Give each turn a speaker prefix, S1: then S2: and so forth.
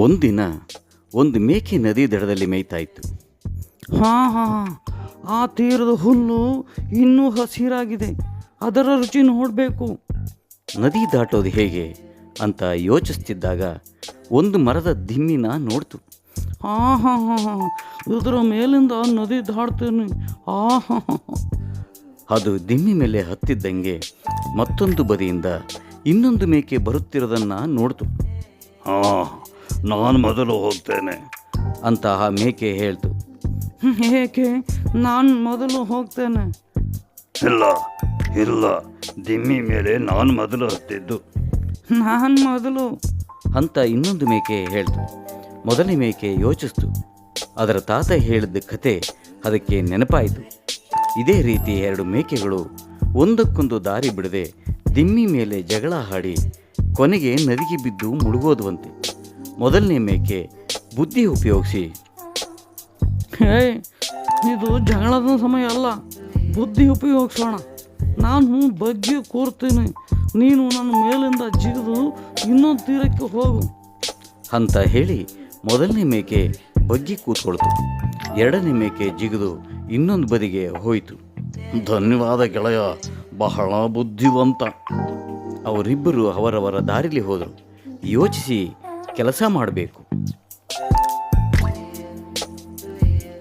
S1: ಒಂದಿನ ಒಂದು ಮೇಕೆ ನದಿ ದಡದಲ್ಲಿ ಮೇಯ್ತಾ ಇತ್ತು.
S2: ಹಾಂ ಹಾಂ, ಆ ತೀರದ ಹುಲ್ಲು ಇನ್ನೂ ಹಸಿರಾಗಿದೆ, ಅದರ ರುಚಿ ನೋಡಬೇಕು.
S1: ನದಿ ದಾಟೋದು ಹೇಗೆ ಅಂತ ಯೋಚಿಸ್ತಿದ್ದಾಗ ಒಂದು ಮರದ ದಿಮ್ಮಿನ ನೋಡ್ತು.
S2: ಹಾಂ ಹಾಂ ಹಾಂ ಹಾಂ, ಇದರ ಮೇಲಿಂದ ನದಿ ದಾಟ್ತೇನೆ. ಹಾಂ ಹಾಂ ಹಾಂ.
S1: ಅದು ದಿಮ್ಮಿ ಮೇಲೆ ಹತ್ತಿದ್ದಂಗೆ ಮತ್ತೊಂದು ಬದಿಯಿಂದ ಇನ್ನೊಂದು ಮೇಕೆ ಬರುತ್ತಿರೋದನ್ನು ನೋಡ್ತು.
S3: ಹಾಂ, ನಾನು ಮೊದಲು ಹೋಗ್ತೇನೆ
S1: ಅಂತ ಆ ಮೇಕೆ ಹೇಳ್ತು.
S2: ಏಕೆ ನಾನು ಮೊದಲು ಹೋಗ್ತೇನೆ?
S3: ಇಲ್ಲ ಇಲ್ಲ, ದಿಮ್ಮಿ ಮೇಲೆ ನಾನು ಮೊದಲು ಹತ್ತಿದ್ದು.
S2: ನಾನು ಮೊದಲು
S1: ಅಂತ ಇನ್ನೊಂದು ಮೇಕೆ ಹೇಳ್ತು. ಮೊದಲನೇ ಮೇಕೆ ಯೋಚಿಸ್ತು. ಅದರ ತಾತ ಹೇಳಿದ ಕತೆ ಅದಕ್ಕೆ ನೆನಪಾಯಿತು. ಇದೇ ರೀತಿ ಎರಡು ಮೇಕೆಗಳು ಒಂದಕ್ಕೊಂದು ದಾರಿ ಬಿಡದೆ ದಿಮ್ಮಿ ಮೇಲೆ ಜಗಳ ಆಡಿ ಕೊನೆಗೆ ನದಿಗೆ ಬಿದ್ದು ಮುಳುಗೋದುವಂತೆ. ಮೊದಲನೇ ಮೇಕೆ ಬುದ್ಧಿ ಉಪಯೋಗಿಸಿ,
S2: ಹೇ, ಇದು ಜಗಳದ ಸಮಯ ಅಲ್ಲ, ಬುದ್ಧಿ ಉಪಯೋಗಿಸೋಣ. ನಾನು ಬಗ್ಗೆ ಕೂರ್ತೀನಿ, ನೀನು ನನ್ನ ಮೇಲಿಂದ ಜಿಗಿದು ಇನ್ನೊಂದು ತೀರಕ್ಕೆ ಹೋಗು
S1: ಅಂತ ಹೇಳಿ ಮೊದಲನೇ ಮೇಕೆ ಬಗ್ಗಿ ಕೂತ್ಕೊಳ್ತು. ಎರಡನೇ ಮೇಕೆ ಜಿಗಿದು ಇನ್ನೊಂದು ಬದಿಗೆ ಹೋಯಿತು.
S3: ಧನ್ಯವಾದ ಗೆಳೆಯ, ಬಹಳ ಬುದ್ಧಿವಂತ.
S1: ಅವರಿಬ್ಬರು ಅವರವರ ದಾರಿಲಿ ಹೋದರು. ಯೋಚಿಸಿ ಕೆಲಸ ಮಾಡಬೇಕು.